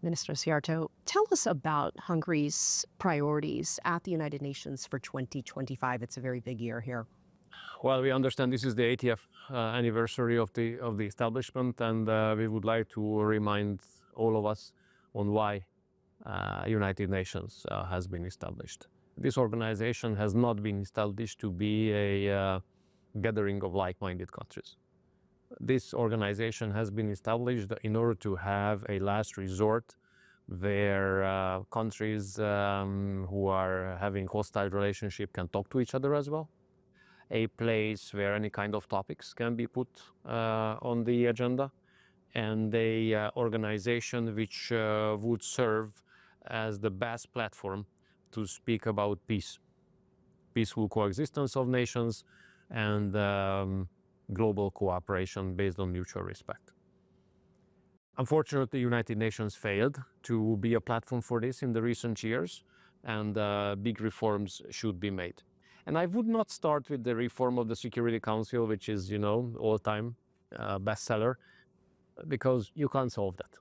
Minister Szijjarto, tell us about Hungary's priorities at the United Nations for 2025. It's a very big year here. Well, we understand this is the 80th anniversary of the establishment, and we would like to remind all of us on why United Nations has been established. This organization has not been established to be a gathering of like-minded countries. This organization has been established in order to have a last resort where countries who are having hostile relationship can talk to each other as well. A place where any kind of topics can be put on the agenda, and a organization which would serve as the best platform to speak about peace, peaceful coexistence of nations, and global cooperation based on mutual respect. Unfortunately, the United Nations failed to be a platform for this in the recent years, and big reforms should be made. And I would not start with the reform of the Security Council, which is, all-time bestseller, because you can't solve that.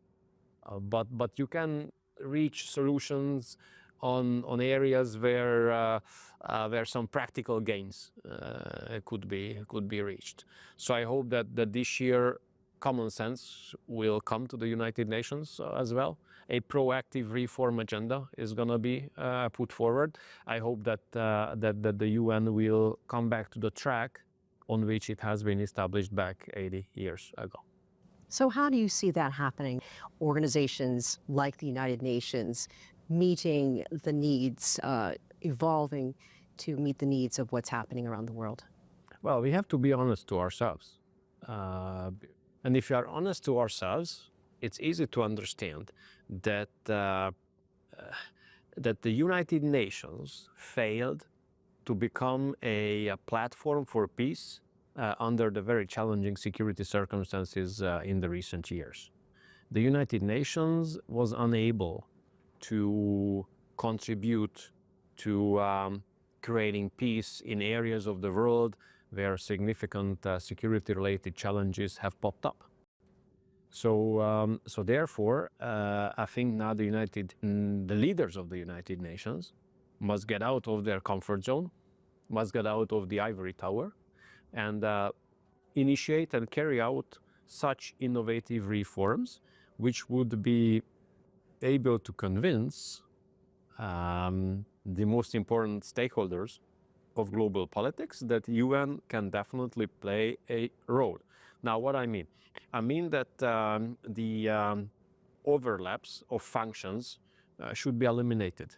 But you can reach solutions on areas where some practical gains could be reached. So I hope that this year common sense will come to the United Nations as well. A proactive reform agenda is going to be put forward. I hope that the UN will come back to the track on which it has been established back 80 years ago. So how do you see that happening? Organizations like the United Nations meeting the needs, evolving to meet the needs of what's happening around the world? Well, we have to be honest to ourselves. And if we are honest to ourselves, it's easy to understand that the United Nations failed to become a platform for peace under the very challenging security circumstances in the recent years. The United Nations was unable to contribute to creating peace in areas of the world where significant security-related challenges have popped up. So therefore, I think now the leaders of the United Nations must get out of their comfort zone, must get out of the ivory tower, and initiate and carry out such innovative reforms which would be able to convince the most important stakeholders of global politics that UN can definitely play a role. Now, what I mean? I mean that the overlaps of functions should be eliminated.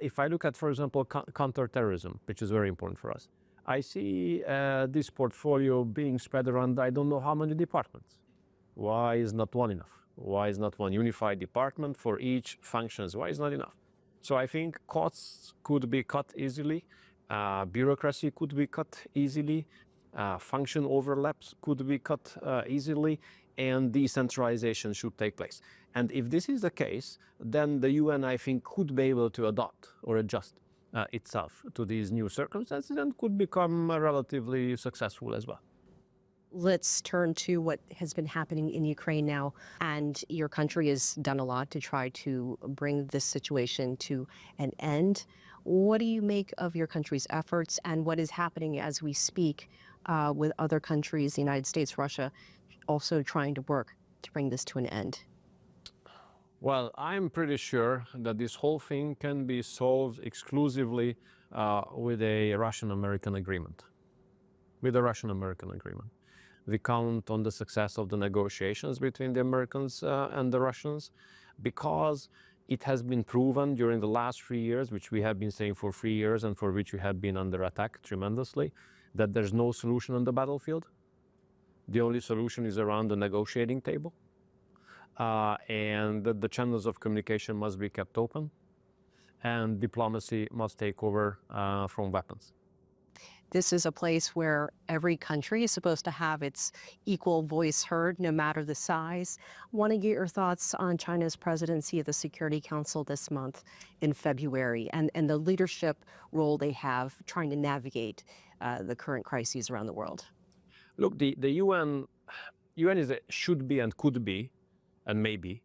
If I look at, for example, counterterrorism, which is very important for us, I see this portfolio being spread around I don't know how many departments. Why is not one enough? Why is not one unified department for each functions? Why is not enough? So I think costs could be cut easily, bureaucracy could be cut easily, function overlaps could be cut easily, and decentralization should take place. And if this is the case, then the UN, I think, could be able to adopt or adjust itself to these new circumstances and could become relatively successful as well. Let's turn to what has been happening in Ukraine now. And your country has done a lot to try to bring this situation to an end. What do you make of your country's efforts, and what is happening as we speak with other countries, the United States, Russia, also trying to work to bring this to an end? Well, I'm pretty sure that this whole thing can be solved exclusively with a Russian-American agreement. With a Russian-American agreement. We count on the success of the negotiations between the Americans and the Russians, because it has been proven during the last 3 years, which we have been saying for 3 years and for which we have been under attack tremendously, that there's no solution on the battlefield. The only solution is around the negotiating table. And that the channels of communication must be kept open, and diplomacy must take over from weapons. This is a place where every country is supposed to have its equal voice heard, no matter the size. I want to get your thoughts on China's presidency of the Security Council this month in February, and the leadership role they have trying to navigate the current crises around the world. Look, the UN should be and could be, and maybe,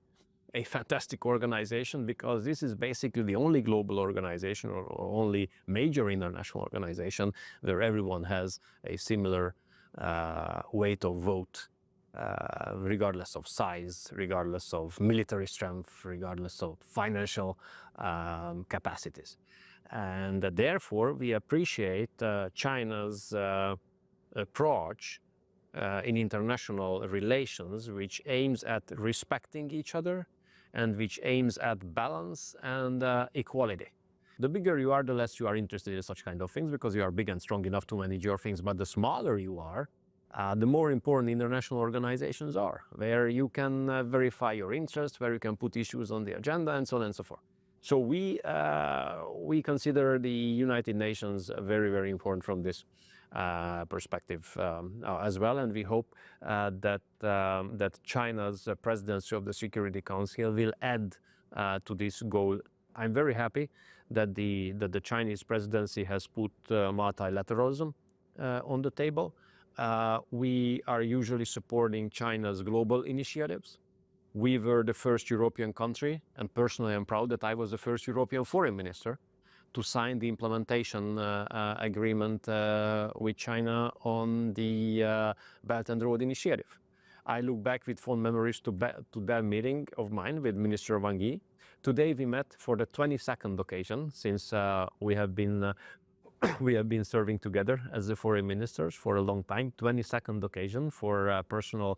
a fantastic organization, because this is basically the only global organization or only major international organization where everyone has a similar weight of vote, regardless of size, regardless of military strength, regardless of financial capacities. And therefore, we appreciate China's approach in international relations, which aims at respecting each other and which aims at balance and equality. The bigger you are, the less you are interested in such kind of things, because you are big and strong enough to manage your things. But the smaller you are, the more important international organizations are, where you can verify your interests, where you can put issues on the agenda, and so on and so forth. So we consider the United Nations very, very important from this perspective as well, and we hope that China's presidency of the Security Council will add to this goal. I'm very happy that the Chinese presidency has put multilateralism on the table. We are usually supporting China's global initiatives. We were the first European country, and personally I'm proud that I was the first European foreign minister to sign the implementation agreement with China on the Belt and Road Initiative. I look back with fond memories to that meeting of mine with Minister Wang Yi. Today we met for the 22nd occasion since we have been serving together as the foreign ministers for a long time. 22nd occasion for personal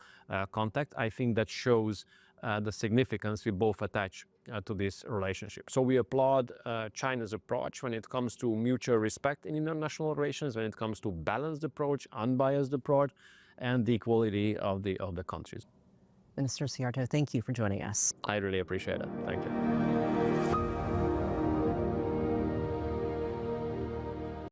contact. I think that shows the significance we both attach to this relationship. So we applaud China's approach when it comes to mutual respect in international relations, when it comes to balanced approach, unbiased approach, and the equality of the countries. Minister Szijjarto, thank you for joining us. I really appreciate it. Thank you.